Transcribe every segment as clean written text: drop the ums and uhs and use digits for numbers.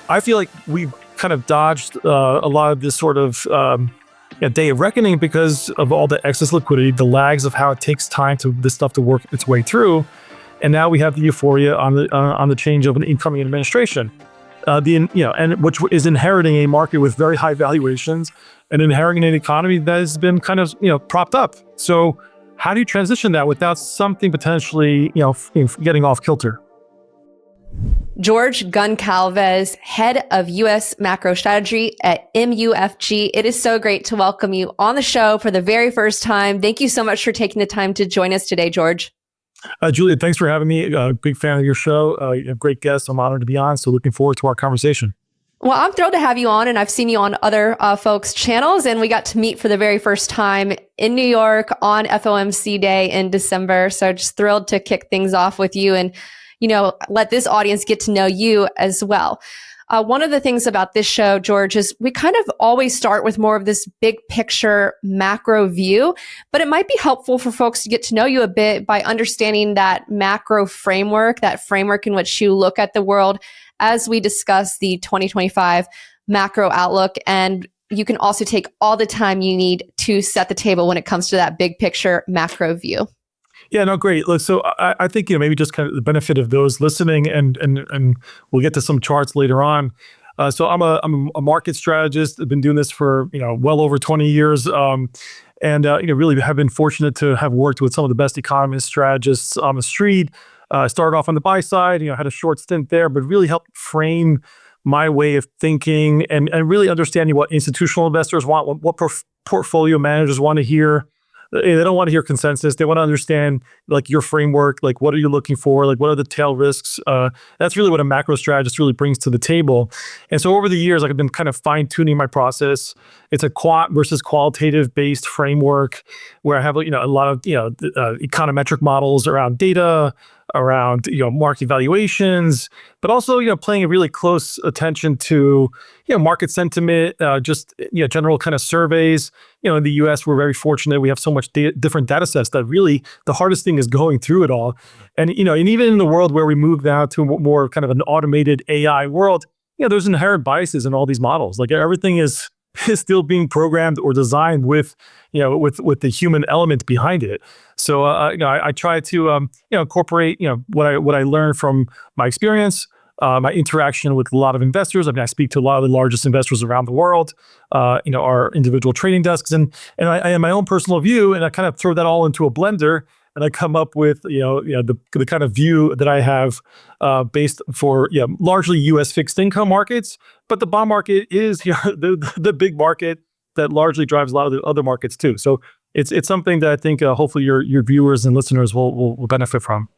I feel like we kind of dodged a lot of this sort of day of reckoning because of all the excess liquidity, the lags of how it takes time to this stuff to work its way through, and now we have the euphoria on the change of an incoming administration, and which is inheriting a market with very high valuations and inheriting an economy that has been kind of propped up. So how do you transition that without something potentially getting off kilter? George Goncalves, head of U.S. macro strategy at MUFG. It is so great to welcome you on the show for the very first time. Thank you so much for taking the time to join us today, George. Julia, thanks for having me. Big fan of your show. You have great guests. I'm honored to be on. So looking forward to our conversation. Well, I'm thrilled to have you on, and I've seen you on other folks' channels, and we got to meet for the very first time in New York on FOMC Day in December. So just thrilled to kick things off with you and let this audience get to know you as well. One of the things about this show, George, is we kind of always start with more of this big picture macro view, but it might be helpful for folks to get to know you a bit by understanding that macro framework, that framework in which you look at the world as we discuss the 2025 macro outlook. And you can also take all the time you need to set the table when it comes to that big picture macro view. Yeah, no, great. Look, so I think maybe just kind of the benefit of those listening, and we'll get to some charts later on. So I'm a market strategist. I've been doing this for well over 20 years, and really have been fortunate to have worked with some of the best economists, strategists on the street. I started off on the buy side, had a short stint there, but really helped frame my way of thinking and really understanding what institutional investors want, what portfolio managers want to hear. They don't want to hear consensus. They want to understand your framework, what are you looking for? What are the tail risks? That's really what a macro strategist really brings to the table. And so over the years, I've been kind of fine tuning my process. It's a quant versus qualitative based framework where I have a lot of econometric models around data, around market valuations, but also paying a really close attention to market sentiment, just general kind of surveys. In the U.S., we're very fortunate. We have so much different data sets that really the hardest thing is going through it all. And and even in the world where we move now to more kind of an automated AI world, there's inherent biases in all these models. Everything is still being programmed or designed with the human element behind it. So I try to incorporate what I learned from my experience, my interaction with a lot of investors. I speak to a lot of the largest investors around the world, our individual trading desks, and I have my own personal view, and I kind of throw that all into a blender, and I come up with the kind of view that I have based for largely U.S. fixed income markets, but the bond market is the big market that largely drives a lot of the other markets too. So it's something that I think hopefully your viewers and listeners will benefit from.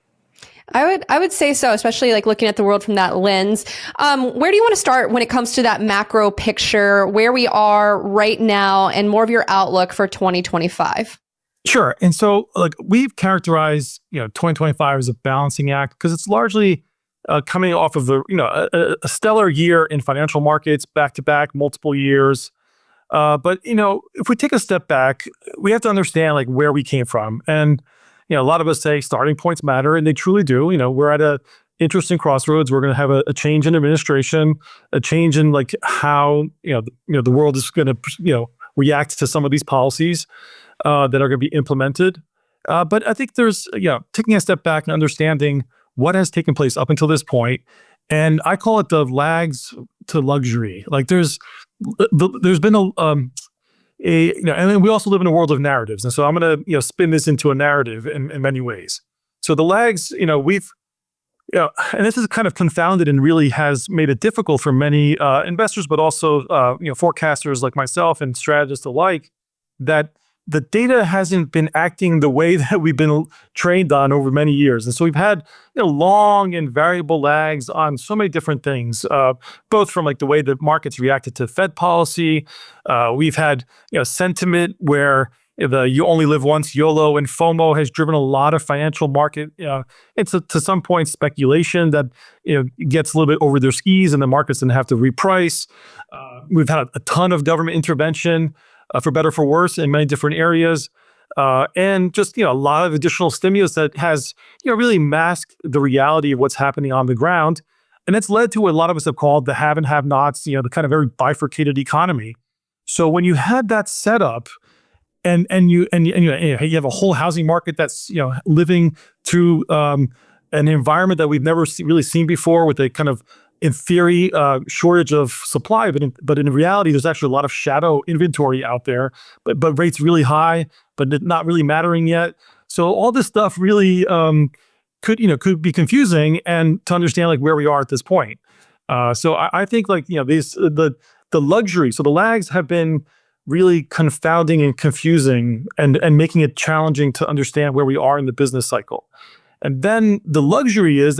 I would say so, especially looking at the world from that lens. Where do you want to start when it comes to that macro picture, where we are right now, and more of your outlook for 2025? Sure. And so we've characterized 2025 as a balancing act because it's largely coming off of a stellar year in financial markets, back to back, multiple years. But if we take a step back, we have to understand where we came from. And a lot of us say starting points matter, and they truly do. We're at a interesting crossroads. We're going to have a change in administration, a change in how the world is going to react to some of these policies that are going to be implemented. But I think there's taking a step back and understanding what has taken place up until this point, and I call it the lags to luxury. There's been and we also live in a world of narratives, and so I'm going to spin this into a narrative in many ways. So the lags, we've and this is kind of confounded and really has made it difficult for many investors, but also forecasters like myself and strategists alike, that the data hasn't been acting the way that we've been trained on over many years. And so we've had long and variable lags on so many different things, both from the way the markets reacted to Fed policy. We've had sentiment where the you only live once YOLO and FOMO has driven a lot of financial market. It's to some point speculation that gets a little bit over their skis and the markets then have to reprice. We've had a ton of government intervention, for better or for worse, in many different areas. And just a lot of additional stimulus that has really masked the reality of what's happening on the ground. And it's led to what a lot of us have called the have and have nots, the kind of very bifurcated economy. So when you had that setup, and you have a whole housing market that's living through an environment that we've never really seen before, with a kind of, in theory, shortage of supply, but in reality, there's actually a lot of shadow inventory out there, but rates really high, but not really mattering yet. So all this stuff really could be confusing, and to understand like where we are at this point. So I think like the luxury, so the lags have been really confounding and confusing, and making it challenging to understand where we are in the business cycle. And then the luxury has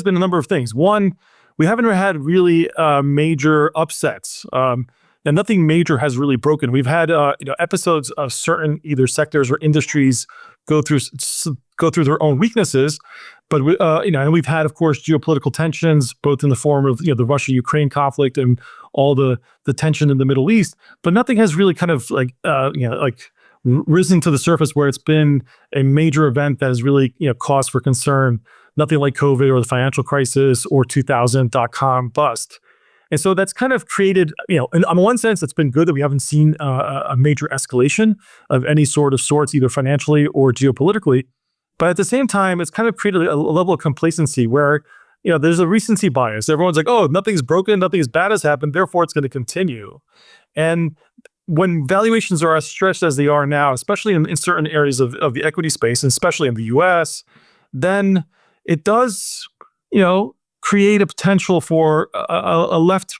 been a number of things. One, we haven't had really major upsets, and nothing major has really broken. We've had episodes of certain either sectors or industries go through their own weaknesses, but and we've had, of course, geopolitical tensions, both in the form of the Russia-Ukraine conflict and all the tension in the Middle East. But nothing has really kind of risen to the surface where it's been a major event that has really cause for concern. Nothing like COVID or the financial crisis or 2000 .com bust. And so that's kind of created, in one sense, it's been good that we haven't seen a major escalation of any sorts, either financially or geopolitically. But at the same time, it's kind of created a level of complacency where, there's a recency bias. Everyone's like, oh, nothing's broken, nothing as bad has happened, therefore it's going to continue. And when valuations are as stretched as they are now, especially in certain areas of the equity space, and especially in the US, then it does, create a potential for a left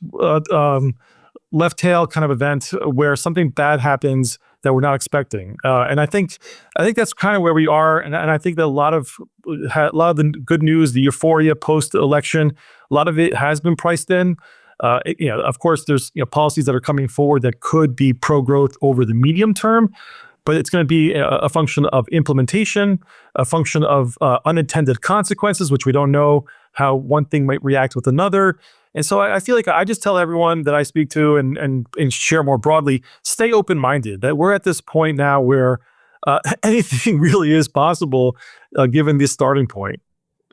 tail kind of event where something bad happens that we're not expecting. And I think that's kind of where we are. And I think that a lot of the good news, the euphoria post-election, a lot of it has been priced in. Of course, there's policies that are coming forward that could be pro-growth over the medium term, but it's going to be a function of implementation, a function of unintended consequences, which we don't know how one thing might react with another. And so I feel like I just tell everyone that I speak to and share more broadly, stay open-minded, that we're at this point now where anything really is possible given this starting point.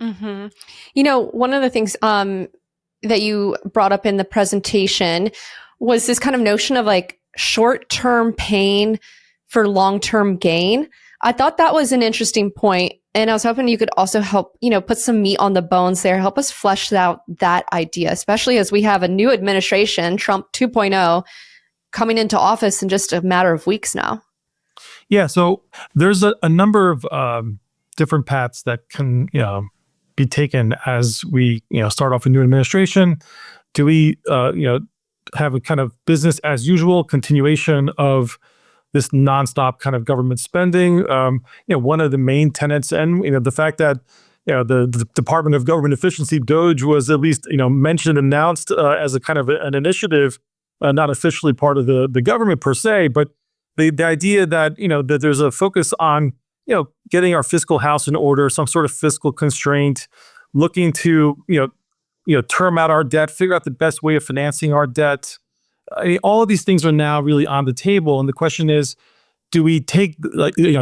Mm-hmm. One of the things that you brought up in the presentation was this kind of notion of like short-term pain for long-term gain. I thought that was an interesting point, and I was hoping you could also help, put some meat on the bones there, help us flesh out that idea, especially as we have a new administration, Trump 2.0, coming into office in just a matter of weeks now. Yeah, so there's a number of different paths that can, be taken as we, start off a new administration. Do we, have a kind of business as usual continuation of this nonstop kind of government spending? One of the main tenets, and the fact that the Department of Government Efficiency, DOGE, was at least mentioned, announced as a kind of an initiative, not officially part of the government per se, but the idea that that there's a focus on getting our fiscal house in order, some sort of fiscal constraint, looking to term out our debt, figure out the best way of financing our debt. All of these things are now really on the table, and the question is, do we take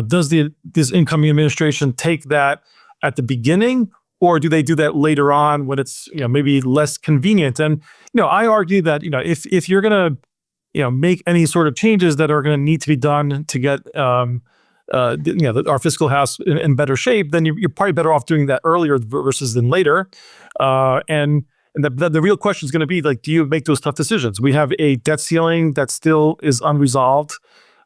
does this incoming administration take that at the beginning, or do they do that later on when it's maybe less convenient? And I argue that if you're going to make any sort of changes that are going to need to be done to get our fiscal house in better shape, then you're probably better off doing that earlier versus than later. And the real question is going to be like, do you make those tough decisions? We have a debt ceiling that still is unresolved.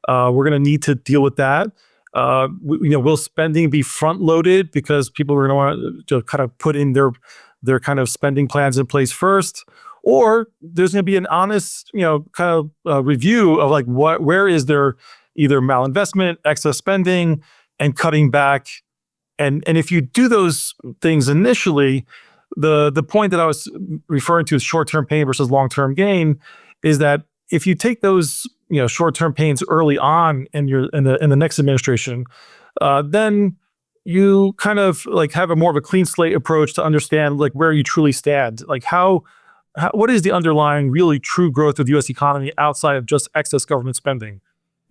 We're going to need to deal with that. Will spending be front loaded because people are going to want to kind of put in their kind of spending plans in place first? Or there's going to be an honest, kind of review of like where is there either malinvestment, excess spending, and cutting back. And if you do those things initially, the point that I was referring to as short-term pain versus long-term gain is that if you take those short-term pains early on in the next administration, then you kind of like have a more of a clean slate approach to understand like where you truly stand, like what is the underlying really true growth of the U.S. economy outside of just excess government spending?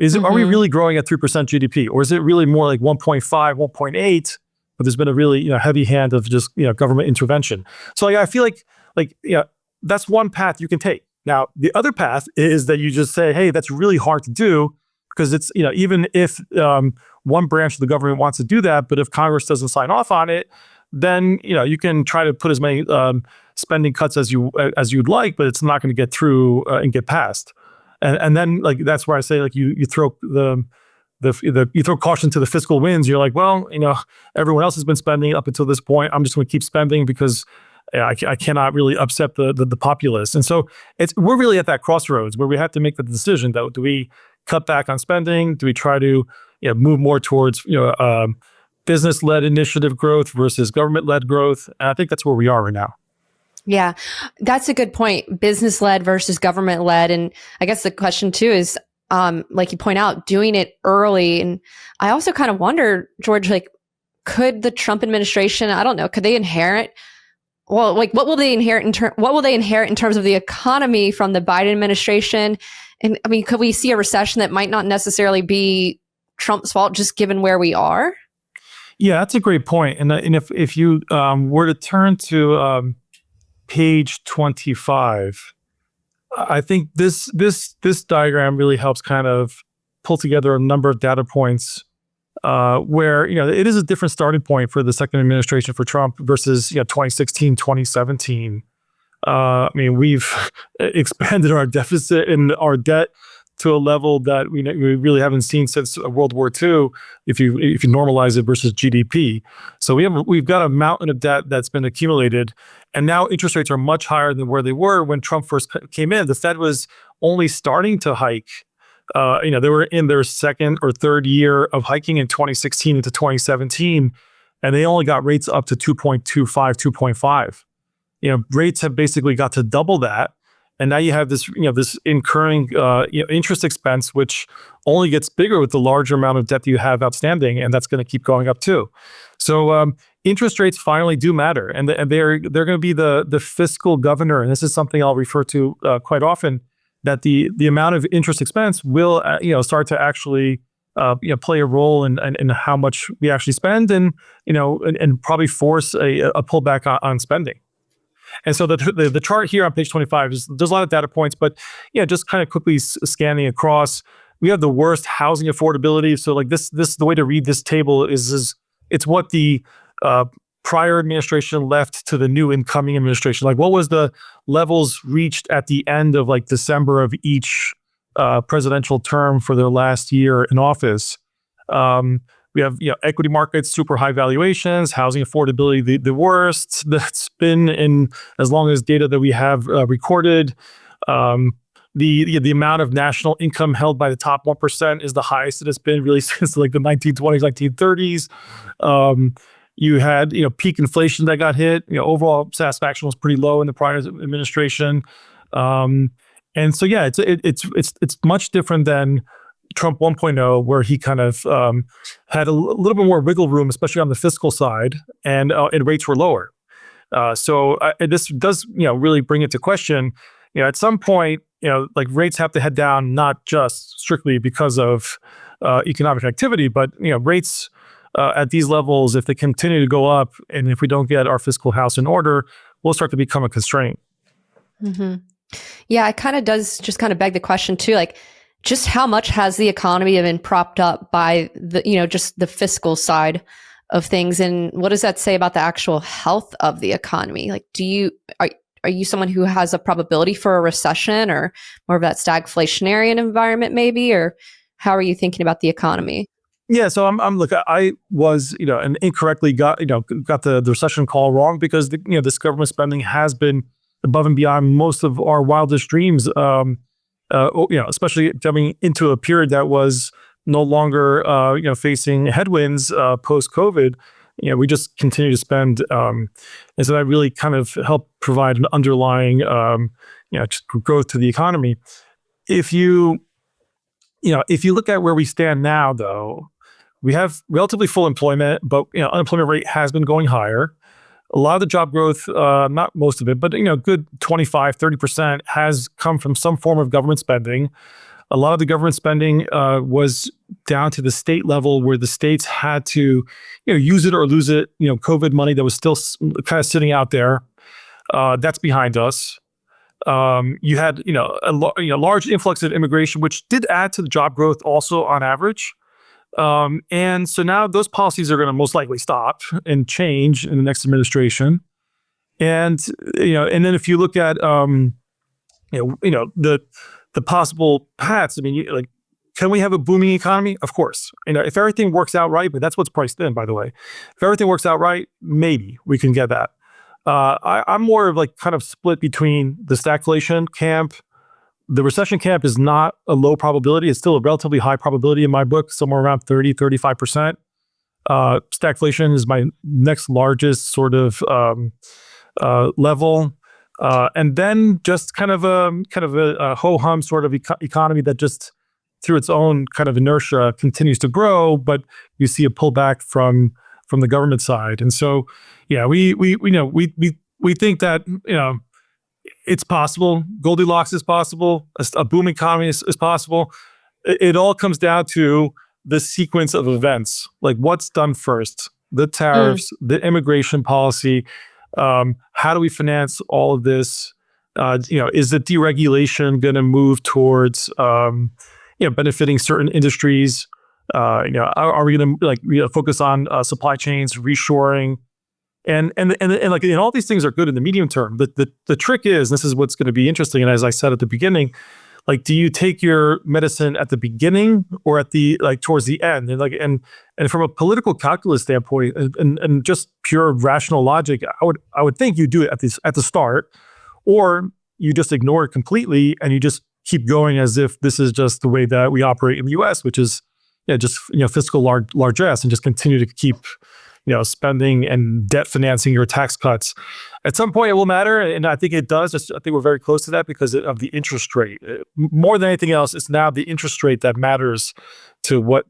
Are we really growing at 3% GDP, or is it really more like 1.5, 1.8? but there's been a really heavy hand of just government intervention. So I feel like that's one path you can take. Now the other path is that you just say, hey, that's really hard to do because it's even if one branch of the government wants to do that, but if Congress doesn't sign off on it, then you can try to put as many spending cuts as you'd like, but it's not going to get through and get passed. And then that's where I say you throw you throw caution to the fiscal winds. You're like, well, everyone else has been spending up until this point. I'm just going to keep spending because I cannot really upset the populace. And so we're really at that crossroads where we have to make the decision that do we cut back on spending? Do we try to move more towards business-led initiative growth versus government-led growth? And I think that's where we are right now. Yeah, that's a good point. Business-led versus government-led. And I guess the question too is, like you point out, doing it early. And I also kind of wonder, George, could the Trump administration, I don't know, could they inherit, what will they inherit in terms of the economy from the Biden administration? And I mean, could we see a recession that might not necessarily be Trump's fault, just given where we are? Yeah, that's a great point. And if you were to turn to page 25, I think this diagram really helps kind of pull together a number of data points where it is a different starting point for the second administration for Trump versus 2016, 2017. I mean, we've expanded our deficit and our debt to a level that we really haven't seen since World War II, if you normalize it versus GDP. So we've got a mountain of debt that's been accumulated, and now interest rates are much higher than where they were when Trump first came in. The Fed was only starting to hike. They were in their second or third year of hiking in 2016 into 2017, and they only got rates up to 2.25, 2.5. Rates have basically got to double that. And now you have this, this incurring interest expense, which only gets bigger with the larger amount of debt that you have outstanding, and that's going to keep going up too. So interest rates finally do matter, and they're going to be the fiscal governor. And this is something I'll refer to quite often. That the amount of interest expense will start to actually play a role in how much we actually spend, and probably force a pullback on spending. And so the chart here on page 25 there's a lot of data points, but just kind of quickly scanning across, we have the worst housing affordability. So the way to read this table is it's what the prior administration left to the new incoming administration. What was the levels reached at the end of December of each presidential term for their last year in office. We have equity markets, super high valuations, housing affordability the worst that's been in as long as data that we have recorded. The amount of national income held by the top 1% is the highest it has been really since the 1920s, 1930s. You had peak inflation that got hit. Overall satisfaction was pretty low in the prior administration, and so it's much different than Trump 1.0, where he kind of had a little bit more wiggle room, especially on the fiscal side, and rates were lower. So this does really bring into question. At some point, rates have to head down, not just strictly because of economic activity, but rates at these levels, if they continue to go up, and if we don't get our fiscal house in order, will start to become a constraint. Mm-hmm. Yeah, it kind of does just kind of beg the question too, just how much has the economy been propped up by the, just the fiscal side of things, and what does that say about the actual health of the economy? Are you someone who has a probability for a recession, or more of that stagflationary environment maybe, or how are you thinking about the economy? Yeah, so I was and incorrectly got the recession call wrong, because this government spending has been above and beyond most of our wildest dreams. Especially coming into a period that was no longer, facing headwinds post-COVID. We just continue to spend, and so that really kind of helped provide an underlying, just growth to the economy. If you look at where we stand now, though, we have relatively full employment, but unemployment rate has been going higher. A lot of the job growth, not most of it, but good 25, 30% has come from some form of government spending. A lot of the government spending was down to the state level, where the states had to, use it or lose it. COVID money that was still kind of sitting out there. That's behind us. You had, a large influx of immigration, which did add to the job growth also on average. And so now those policies are going to most likely stop and change in the next administration. And, and then if you look at, the possible paths, can we have a booming economy? Of course. If everything works out right, but that's what's priced in, by the way. If everything works out right, maybe we can get that. I'm more of kind of split between the stagflation camp. The recession camp is not a low probability. It's still a relatively high probability in my book, somewhere around 35%. Stagflation is my next largest sort of level. And then just kind of a ho-hum sort of economy that just through its own kind of inertia continues to grow, but you see a pullback from the government side. And so, yeah, we think that, it's possible. Goldilocks is possible. A boom economy is possible. It all comes down to the sequence of events, like what's done first, the tariffs, the immigration policy. How do we finance all of this? Is the deregulation going to move towards, benefiting certain industries? Are we going to focus on supply chains, reshoring? And all these things are good in the medium term. But the trick is, this is what's going to be interesting. And as I said at the beginning, do you take your medicine at the beginning or at the towards the end? And from a political calculus standpoint and just pure rational logic, I would think you do it at the start, or you just ignore it completely and you just keep going as if this is just the way that we operate in the U.S., which is just fiscal largesse, and just continue to keep spending and debt financing your tax cuts. At some point it will matter, and I think it does. I think we're very close to that because of the interest rate. More than anything else, it's now the interest rate that matters to what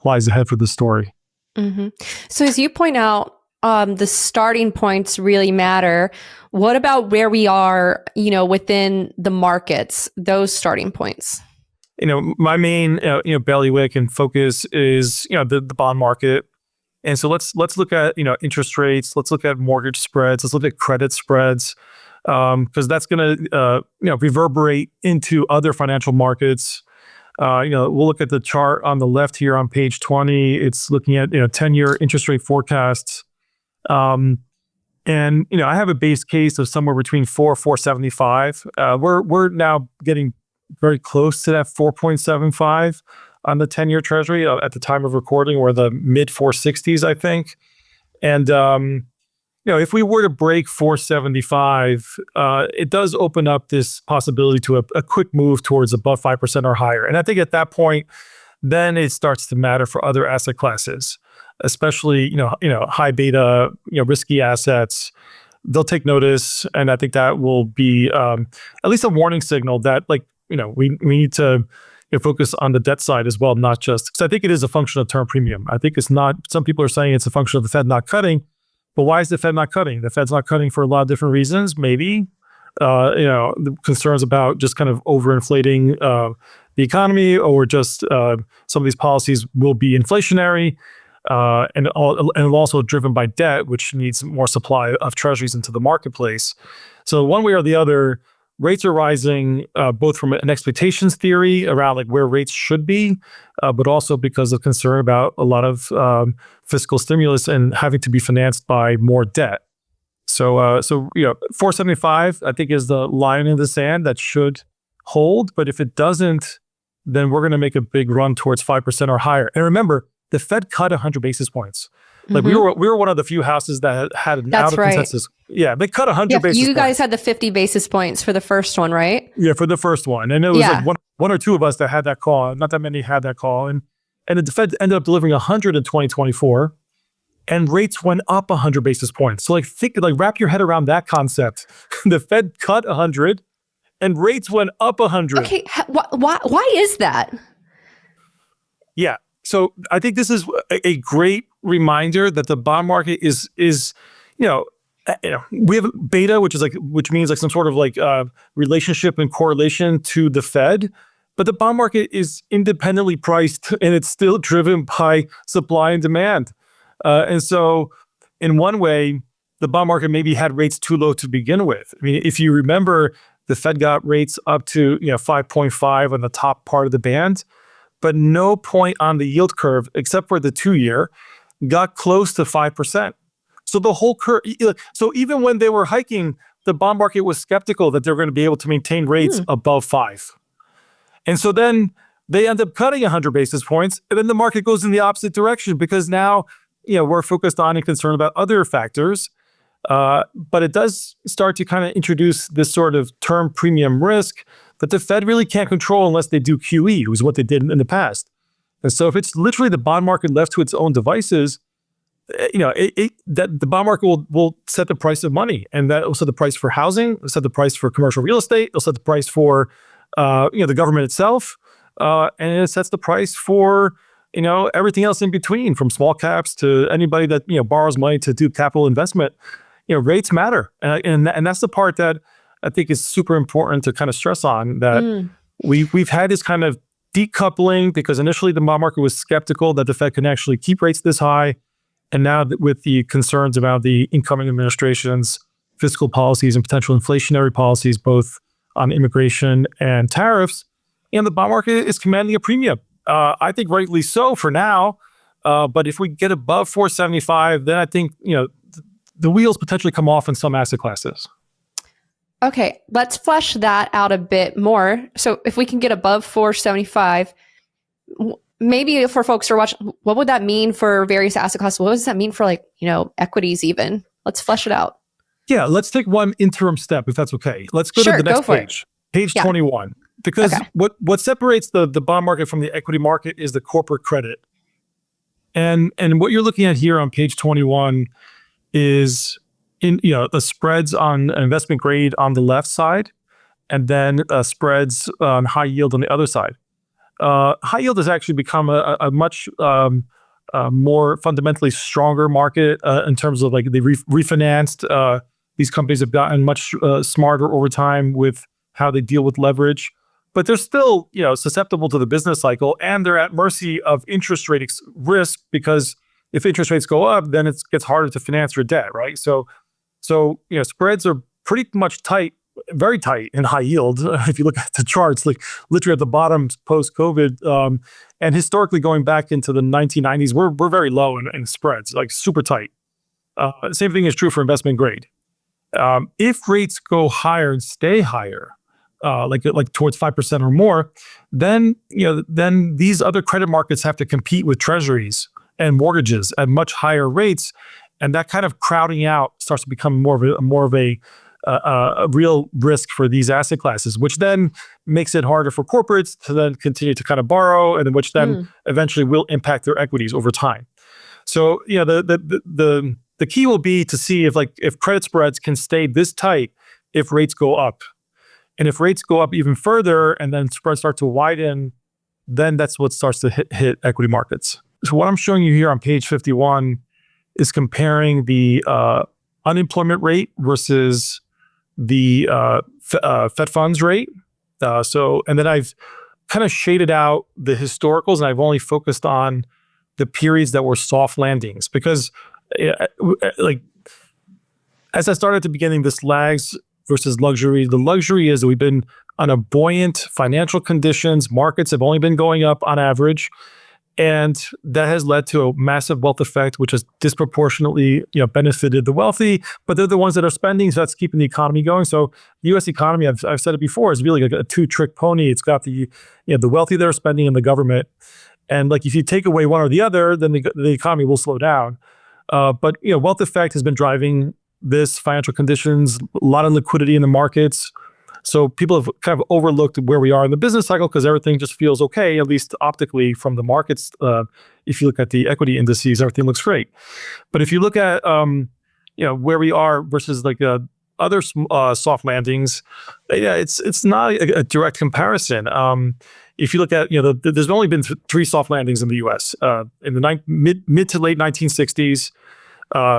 lies ahead for the story. Mm-hmm. So as you point out, the starting points really matter. What about where we are, within the markets, those starting points? My main, bailiwick and focus is, the bond market. And so let's look at, interest rates. Let's look at mortgage spreads. Let's look at credit spreads, because that's going to, reverberate into other financial markets. We'll look at the chart on the left here on page 20. It's looking at, 10-year interest rate forecasts. And, I have a base case of somewhere between 4.75. We're now getting very close to that 4.75 on the 10-year treasury at the time of recording. We're the mid 460s, I think. And, if we were to break 475, it does open up this possibility to a quick move towards above 5% or higher. And I think at that point, then it starts to matter for other asset classes, especially, high beta, risky assets. They'll take notice. And I think that will be at least a warning signal that we need to focus on the debt side as well, not just because I think it is a function of term premium. I think it's not. Some people are saying it's a function of the Fed not cutting, but why is the Fed not cutting? The Fed's not cutting for a lot of different reasons. Maybe, the concerns about just kind of overinflating the economy, or just some of these policies will be inflationary, and also driven by debt, which needs more supply of treasuries into the marketplace. So one way or the other, rates are rising, both from an expectations theory around where rates should be, but also because of concern about a lot of fiscal stimulus and having to be financed by more debt. So 475, I think, is the line in the sand that should hold. But if it doesn't, then we're going to make a big run towards 5% or higher. And remember, the Fed cut 100 basis points. We were one of the few houses that had an out of consensus. Yeah, they cut 100 basis points. You guys had the 50 basis points for the first one, right? Yeah, for the first one. And it was one or two of us that had that call. Not that many had that call. And the Fed ended up delivering 100 in 2024. And rates went up 100 basis points. So wrap your head around that concept. The Fed cut 100 and rates went up 100. Okay, why is that? Yeah. So I think this is a great reminder that the bond market is we have beta, which means some sort of relationship and correlation to the Fed, But the bond market is independently priced and it's still driven by supply and demand. And so in one way, the bond market maybe had rates too low to begin with. I mean, if you remember, the Fed got rates up to 5.5 on the top part of the band, but no point on the yield curve, except for the 2-year, got close to 5%. So the whole curve, so even when they were hiking, the bond market was skeptical that they're going to be able to maintain rates above 5. And so then they end up cutting 100 basis points, and then the market goes in the opposite direction because now, we're focused on and concerned about other factors. But it does start to kind of introduce this sort of term premium risk that the Fed really can't control unless they do QE, which is what they did in the past. And so if it's literally the bond market left to its own devices, that the bond market will set the price of money, and that will set the price for housing, it'll set the price for commercial real estate, it'll set the price for the government itself, and it sets the price for everything else in between, from small caps to anybody that borrows money to do capital investment. Rates matter, and that's the part that I think is super important to kind of stress on. That we've had this kind of decoupling because initially the bond market was skeptical that the Fed can actually keep rates this high. And now with the concerns about the incoming administration's fiscal policies and potential inflationary policies, both on immigration and tariffs, the bond market is commanding a premium. I think rightly so for now. But if we get above 475, then I think, the wheels potentially come off in some asset classes. Okay, let's flesh that out a bit more. So if we can get above 475, maybe for folks who are watching, what would that mean for various asset classes? What does that mean for equities even? Let's flesh it out. Yeah, let's take one interim step, if that's okay. Let's go to the next page, page 21. Because what separates the bond market from the equity market is the corporate credit. And what you're looking at here on page 21 is the spreads on investment grade on the left side, and then spreads on high yield on the other side. High yield has actually become a much more fundamentally stronger market in terms of they refinanced. These companies have gotten much smarter over time with how they deal with leverage, but they're still susceptible to the business cycle, and they're at mercy of interest rate risk, because if interest rates go up, then it gets harder to finance your debt, right? So spreads are pretty much tight, very tight in high yield. If you look at the charts, literally at the bottom post-COVID, and historically going back into the 1990s, we're very low in spreads, super tight. Same thing is true for investment grade. If rates go higher and stay higher, like towards 5% or more, then these other credit markets have to compete with treasuries and mortgages at much higher rates, and that kind of crowding out starts to become more of a real risk for these asset classes, which then makes it harder for corporates to then continue to kind of borrow, and which then eventually will impact their equities over time. So the key will be to see if credit spreads can stay this tight if rates go up. And if rates go up even further and then spreads start to widen, then that's what starts to hit equity markets. So what I'm showing you here on page 51 is comparing the unemployment rate versus the Fed funds rate. And then I've kind of shaded out the historicals, and I've only focused on the periods that were soft landings, because as I started at the beginning, this lags versus luxury. The luxury is that we've been on a buoyant financial conditions. Markets have only been going up on average. And that has led to a massive wealth effect, which has disproportionately, benefited the wealthy, but they're the ones that are spending, so that's keeping the economy going. So the U.S. economy, I've said it before, is really like a two-trick pony. It's got the wealthy that are spending and the government. And if you take away one or the other, then the economy will slow down. But wealth effect has been driving this, financial conditions, a lot of liquidity in the markets. So people have kind of overlooked where we are in the business cycle because everything just feels okay, at least optically from the markets. If you look at the equity indices, everything looks great. But if you look at where we are versus other soft landings, it's not a direct comparison. If you look at there's only been 3 soft landings in the U.S. In the mid to late 1960s,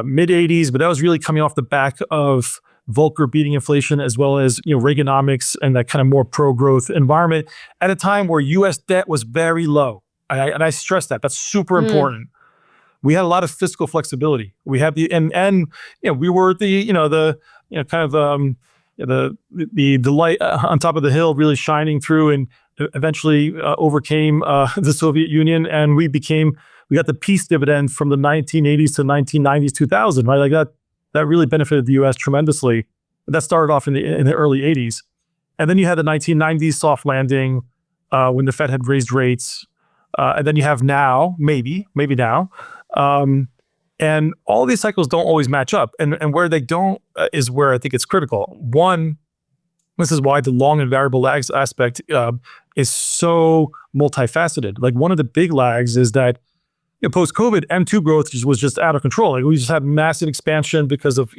mid 80s, but that was really coming off the back of Volcker beating inflation, as well as Reaganomics and that kind of more pro-growth environment at a time where U.S. debt was very low. And I stress that. That's super important. We had a lot of fiscal flexibility. We had we were the light on top of the hill, really shining through, and eventually overcame the Soviet Union, and we got the peace dividend from the 1980s to 1990s, 2000, right? Like that really benefited the U.S. tremendously. That started off in the early 80s, and then you had the 1990s soft landing when the Fed had raised rates, and then you have now, maybe now. And all these cycles don't always match up. And where they don't is where I think it's critical. One, this is why the long and variable lags aspect is so multifaceted. Like one of the big lags is that post-COVID, M2 growth was just out of control. Like we just had massive expansion because of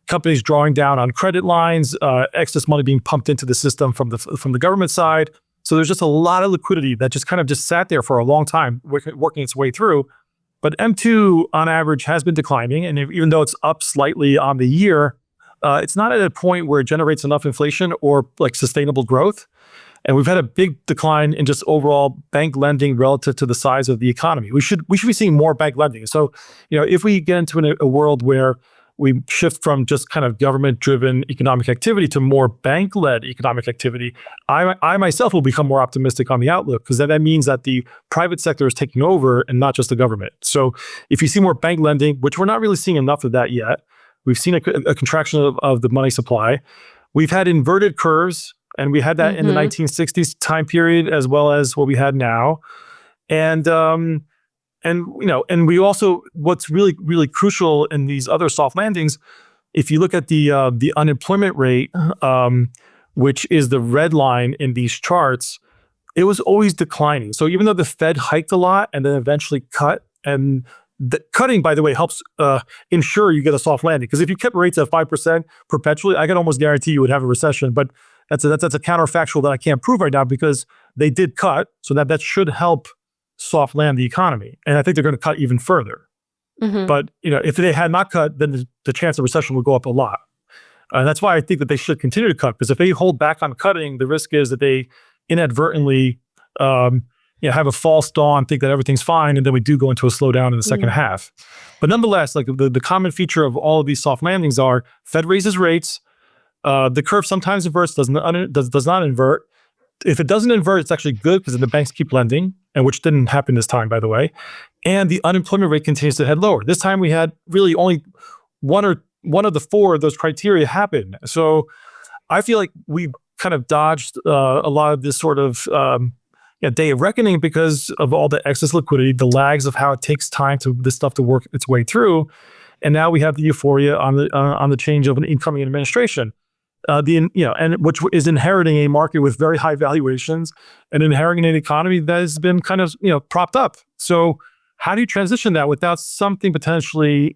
companies drawing down on credit lines, excess money being pumped into the system from the government side. So there's just a lot of liquidity that just kind of sat there for a long time, working its way through. But M2 on average has been declining, and even though it's up slightly on the year, it's not at a point where it generates enough inflation or like sustainable growth. And we've had a big decline in just overall bank lending relative to the size of the economy. We should be seeing more bank lending. So, if we get into a world where we shift from just kind of government-driven economic activity to more bank-led economic activity, I myself will become more optimistic on the outlook, because that means that the private sector is taking over and not just the government. So if you see more bank lending, which we're not really seeing enough of that yet, we've seen a contraction of the money supply. We've had inverted curves, and we had that in the 1960s time period as well as what we had now. And we also, what's really, really crucial in these other soft landings, if you look at the unemployment rate, which is the red line in these charts, it was always declining. So even though the Fed hiked a lot and then eventually cut, and the cutting, by the way, helps ensure you get a soft landing. Because if you kept rates at 5% perpetually, I can almost guarantee you would have a recession. But that's a counterfactual that I can't prove right now, because they did cut, so that should help soft land the economy. And I think they're going to cut even further. But if they had not cut, then the chance of recession would go up a lot. And that's why I think that they should continue to cut, because if they hold back on cutting, the risk is that they inadvertently have a false dawn, think that everything's fine, and then we do go into a slowdown in the second half. But nonetheless, like the common feature of all of these soft landings are Fed raises rates, the curve sometimes inverts, does not invert. If it doesn't invert, it's actually good, because then the banks keep lending, and which didn't happen this time, by the way. And the unemployment rate continues to head lower. This time we had really only one of the four of those criteria happen. So I feel like we kind of dodged a lot of this sort of day of reckoning because of all the excess liquidity, the lags of how it takes time to this stuff to work its way through. And now we have the euphoria on the change of an incoming administration. And which is inheriting a market with very high valuations and inheriting an economy that has been kind of propped up. So how do you transition that without something potentially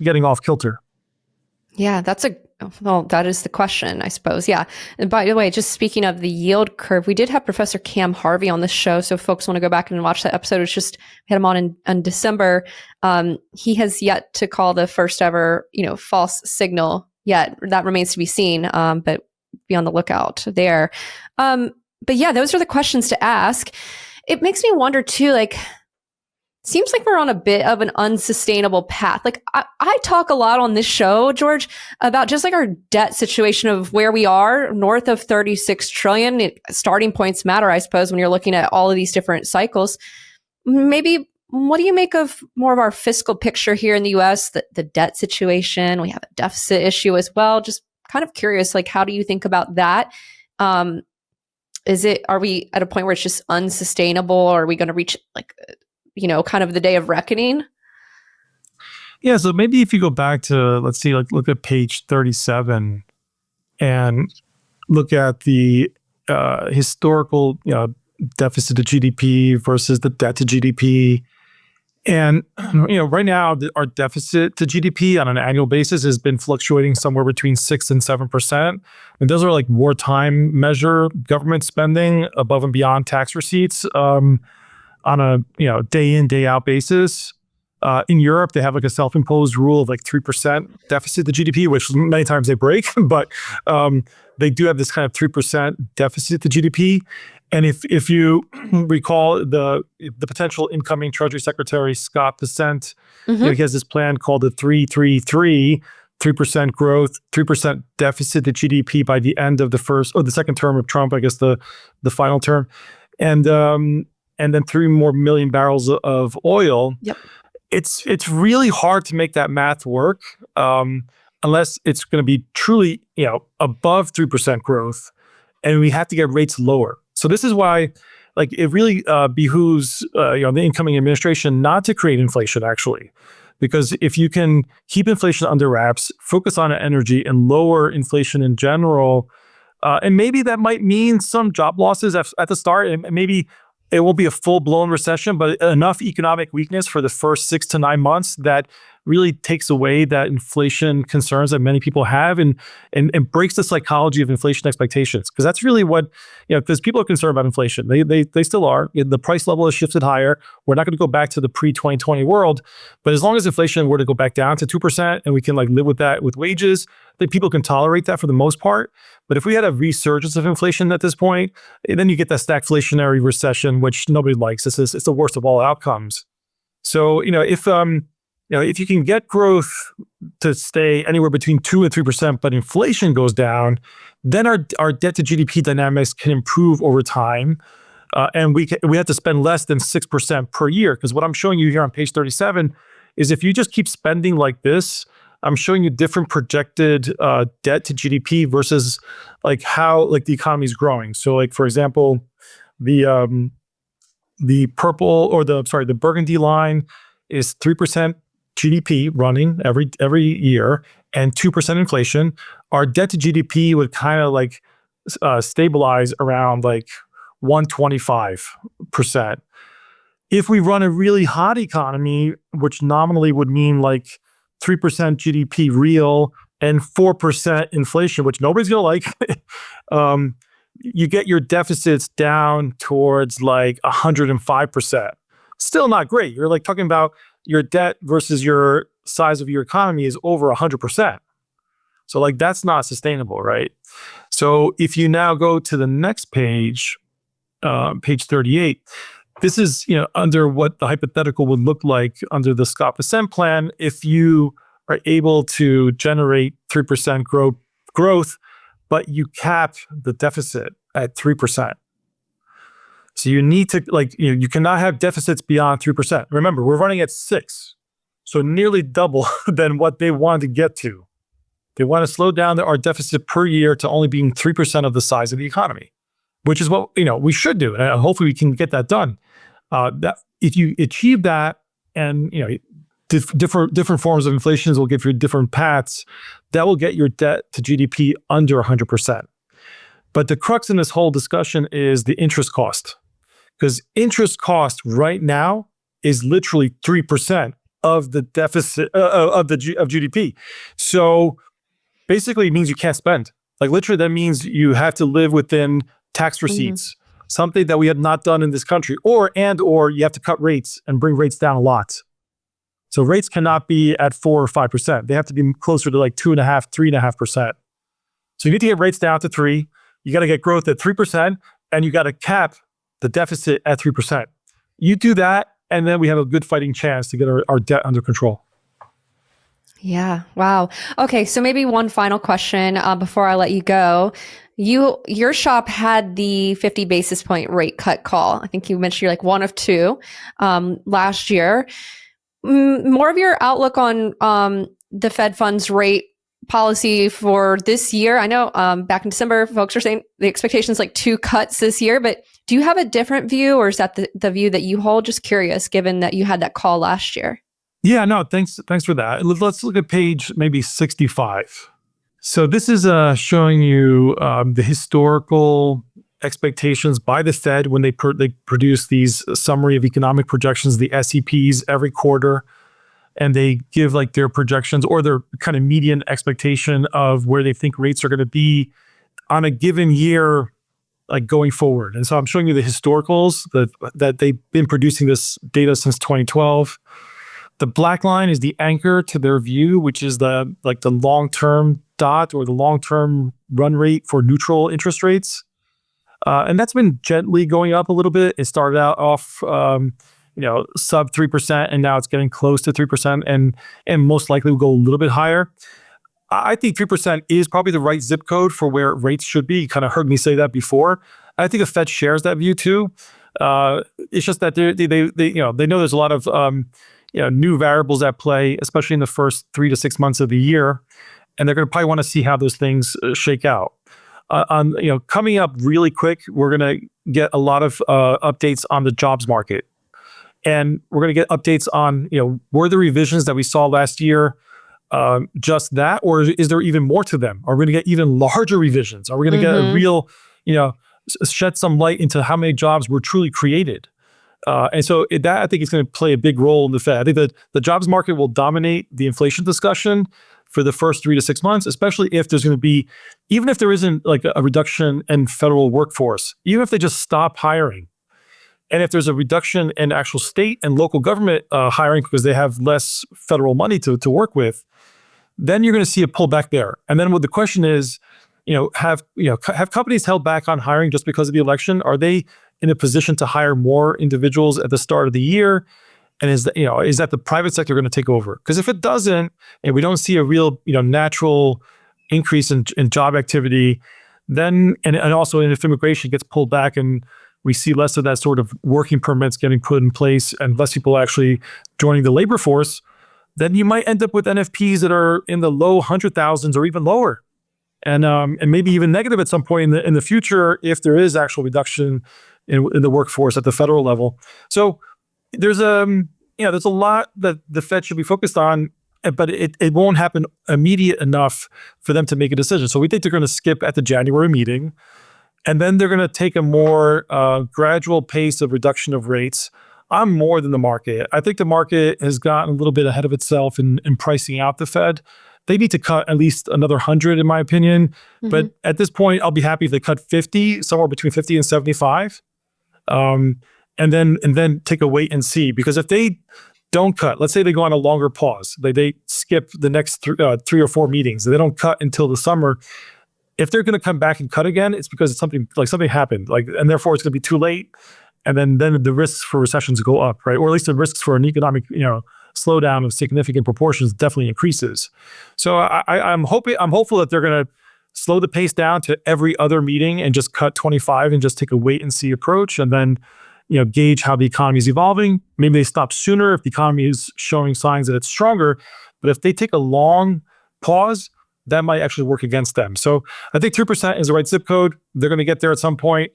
getting off kilter? Yeah, that is the question, I suppose. Yeah. And by the way, just speaking of the yield curve, we did have Professor Cam Harvey on the show. So if folks want to go back and watch that episode, it's just, we had him on in December. He has yet to call the first ever, false signal yet. That remains to be seen, but be on the lookout there. But yeah, those are the questions to ask. It makes me wonder too, seems like we're on a bit of an unsustainable path. I talk a lot on this show, George, about just our debt situation of where we are, north of 36 trillion. Starting points matter, I suppose, when you're looking at all of these different cycles. Maybe what do you make of more of our fiscal picture here in the US, the debt situation? We have a deficit issue as well. Just kind of curious, how do you think about that? Are we at a point where it's just unsustainable? Or are we going to reach kind of the day of reckoning? Yeah, so maybe if you go back to, let's see, look at page 37 and look at the historical deficit to GDP versus the debt to GDP. And right now, our deficit to GDP on an annual basis has been fluctuating somewhere between 6 and 7%. And those are wartime measure government spending above and beyond tax receipts on a day in, day out basis. In Europe, they have like a self-imposed rule of like 3% deficit to GDP, which many times they break, but they do have this kind of 3% deficit to GDP. And if you recall the potential incoming Treasury Secretary, Scott Bessent, he has this plan called the 3-3-3, 3% growth, 3% deficit to GDP by the end of the second term of Trump, I guess the final term. And then 3 more million barrels of oil. Yep. It's really hard to make that math work unless it's going to be truly, above 3% growth, and we have to get rates lower. So this is why, like, it really behooves the incoming administration not to create inflation, actually, because if you can keep inflation under wraps, focus on energy, and lower inflation in general, and maybe that might mean some job losses at the start, and maybe it won't be a full-blown recession, but enough economic weakness for the first 6 to 9 months that really takes away that inflation concerns that many people have and breaks the psychology of inflation expectations. Because that's really what, because people are concerned about inflation. They still are. The price level has shifted higher. We're not going to go back to the pre-2020 world. But as long as inflation were to go back down to 2% and we can live with that with wages, I think people can tolerate that for the most part. But if we had a resurgence of inflation at this point, then you get that stagflationary recession, which nobody likes. It's the worst of all outcomes. So, if you can get growth to stay anywhere between 2 and 3%, but inflation goes down, then our debt to GDP dynamics can improve over time. And we have to spend less than 6% per year. Because what I'm showing you here on page 37 is if you just keep spending like this, I'm showing you different projected debt to GDP versus how the economy is growing. So for example, the the burgundy line is 3% GDP running every year and 2% inflation. Our debt to GDP would kind of stabilize around 125%. If we run a really hot economy, which nominally would mean 3% GDP real and 4% inflation, which nobody's gonna like, you get your deficits down towards 105%. Still not great. You're talking about your debt versus your size of your economy is over 100%. So that's not sustainable, right? So if you now go to the next page, page 38, this is under what the hypothetical would look like under the Scott Bessent plan if you are able to generate 3% growth, but you cap the deficit at 3%. So you need to you cannot have deficits beyond 3%. Remember, we're running at 6, so nearly double than what they wanted to get to. They want to slow down our deficit per year to only being 3% of the size of the economy, which is what we should do, and hopefully we can get that done. That if you achieve that, and different forms of inflation will give you different paths, that will get your debt to GDP under 100%. But the crux in this whole discussion is the interest cost. Because interest cost right now is literally 3% of the deficit of GDP. So basically, it means you can't spend. Literally, that means you have to live within tax receipts, something that we have not done in this country, or you have to cut rates and bring rates down a lot. So rates cannot be at 4 or 5%. They have to be closer to 2.5%, 3.5%. So you need to get rates down to 3. You got to get growth at 3%, and you got to cap the deficit at 3%. You do that, and then we have a good fighting chance to get our debt under control. Yeah. Wow. Okay. So maybe one final question before I let you go. Your shop had the 50 basis point rate cut call. I think you mentioned you're one of 2 last year. More of your outlook on the Fed funds rate policy for this year. I know back in December, folks are saying the expectation is 2 cuts this year, but do you have a different view, or is that the view that you hold? Just curious, given that you had that call last year. Yeah, no, thanks for that. Let's look at page maybe 65. So this is showing you the historical expectations by the Fed when they produce these summary of economic projections, the SEPs, every quarter. And they give their projections or their kind of median expectation of where they think rates are going to be on a given year, going forward. And so I'm showing you the historicals that they've been producing this data since 2012. The black line is the anchor to their view, which is the long-term dot or the long-term run rate for neutral interest rates. And that's been gently going up a little bit. It started out off, sub 3%, and now it's getting close to 3%, and most likely will go a little bit higher. I think 3% is probably the right zip code for where rates should be. You kind of heard me say that before. I think the Fed shares that view too. It's just that they know there's a lot of new variables at play, especially in the first 3 to 6 months of the year, and they're going to probably want to see how those things shake out. Coming up really quick, we're going to get a lot of updates on the jobs market, and we're going to get updates on were the revisions that we saw last year just that, or is there even more to them? Are we going to get even larger revisions? Are we going to get a real, shed some light into how many jobs were truly created? And so that I think is going to play a big role in the Fed. I think that the jobs market will dominate the inflation discussion for the first 3 to 6 months, especially if there's going to be, even if there isn't like a reduction in federal workforce, even if they just stop hiring, and if there's a reduction in actual state and local government hiring because they have less federal money to work with, then you're going to see a pullback there. And then what the question is, have companies held back on hiring just because of the election? Are they in a position to hire more individuals at the start of the year? And is that the private sector going to take over? Because if it doesn't, and we don't see a real natural increase in job activity, then and also if immigration gets pulled back and we see less of that sort of working permits getting put in place and less people actually joining the labor force, then you might end up with NFPs that are in the low 100,000s or even lower, and maybe even negative at some point in the future if there is actual reduction in the workforce at the federal level. So there's a lot that the Fed should be focused on, but it won't happen immediate enough for them to make a decision. So we think they're going to skip at the January meeting, and then they're going to take a more gradual pace of reduction of rates. I'm more than the market. I think the market has gotten a little bit ahead of itself in pricing out the Fed. They need to cut at least another 100, in my opinion. Mm-hmm. But at this point, I'll be happy if they cut 50, somewhere between 50 and 75. And then take a wait and see. Because if they don't cut, let's say they go on a longer pause, they skip the next 3 or 4 meetings, and they don't cut until the summer. If they're going to come back and cut again, it's because something happened, and therefore it's going to be too late. And then the risks for recessions go up, right? Or at least the risks for an economic, slowdown of significant proportions definitely increases. So I'm hopeful that they're going to slow the pace down to every other meeting and just cut 25 and just take a wait and see approach, and then gauge how the economy is evolving. Maybe they stop sooner if the economy is showing signs that it's stronger. But if they take a long pause, that might actually work against them. So I think 2% is the right zip code. They're going to get there at some point.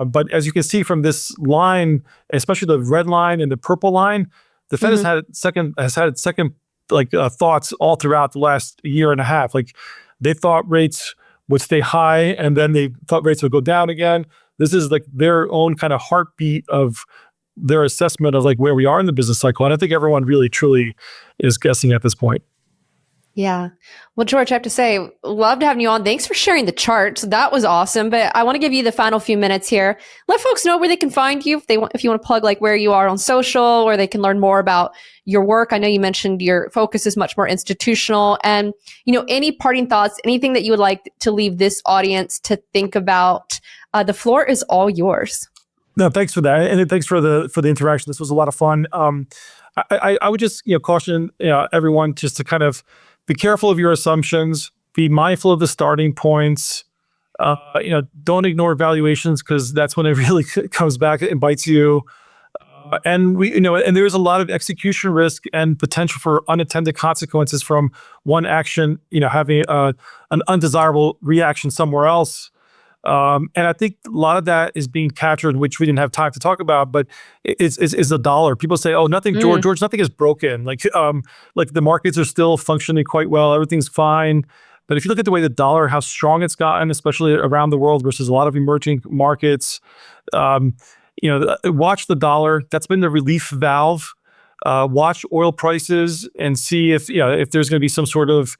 But as you can see from this line, especially the red line and the purple line, the Fed has had second thoughts all throughout the last year and a half. Like they thought rates would stay high, and then they thought rates would go down again. This is like their own kind of heartbeat of their assessment of like where we are in the business cycle. And I think everyone really, truly is guessing at this point. Yeah. Well, George, I have to say, loved having you on. Thanks for sharing the charts. That was awesome. But I want to give you the final few minutes here. Let folks know where they can find you if you want to plug like where you are on social, where they can learn more about your work. I know you mentioned your focus is much more institutional, and any parting thoughts, anything that you would like to leave this audience to think about. The floor is all yours. No, thanks for that, and thanks for the interaction. This was a lot of fun. I would just caution everyone just to kind of be careful of your assumptions. Be mindful of the starting points. Don't ignore valuations, because that's when it really comes back and bites you. And and there's a lot of execution risk and potential for unintended consequences from one action, having an undesirable reaction somewhere else. And I think a lot of that is being captured, which we didn't have time to talk about, but is the dollar. People say, "Oh, nothing, George, nothing is broken." Like the markets are still functioning quite well. Everything's fine. But if you look at the way the dollar, how strong it's gotten, especially around the world versus a lot of emerging markets, watch the dollar. That's been the relief valve. Watch oil prices and see if there's going to be some sort of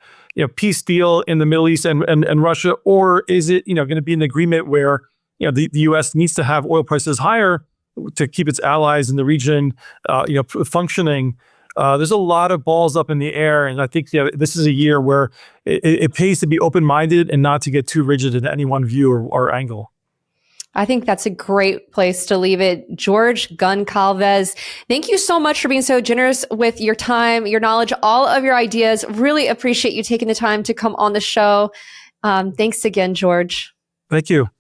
peace deal in the Middle East and Russia, or is it going to be an agreement where the U.S. needs to have oil prices higher to keep its allies in the region functioning. there's a lot of balls up in the air. And I think this is a year where it pays to be open-minded and not to get too rigid in any one view or angle. I think that's a great place to leave it. George Goncalves, thank you so much for being so generous with your time, your knowledge, all of your ideas. Really appreciate you taking the time to come on the show. Thanks again, George. Thank you.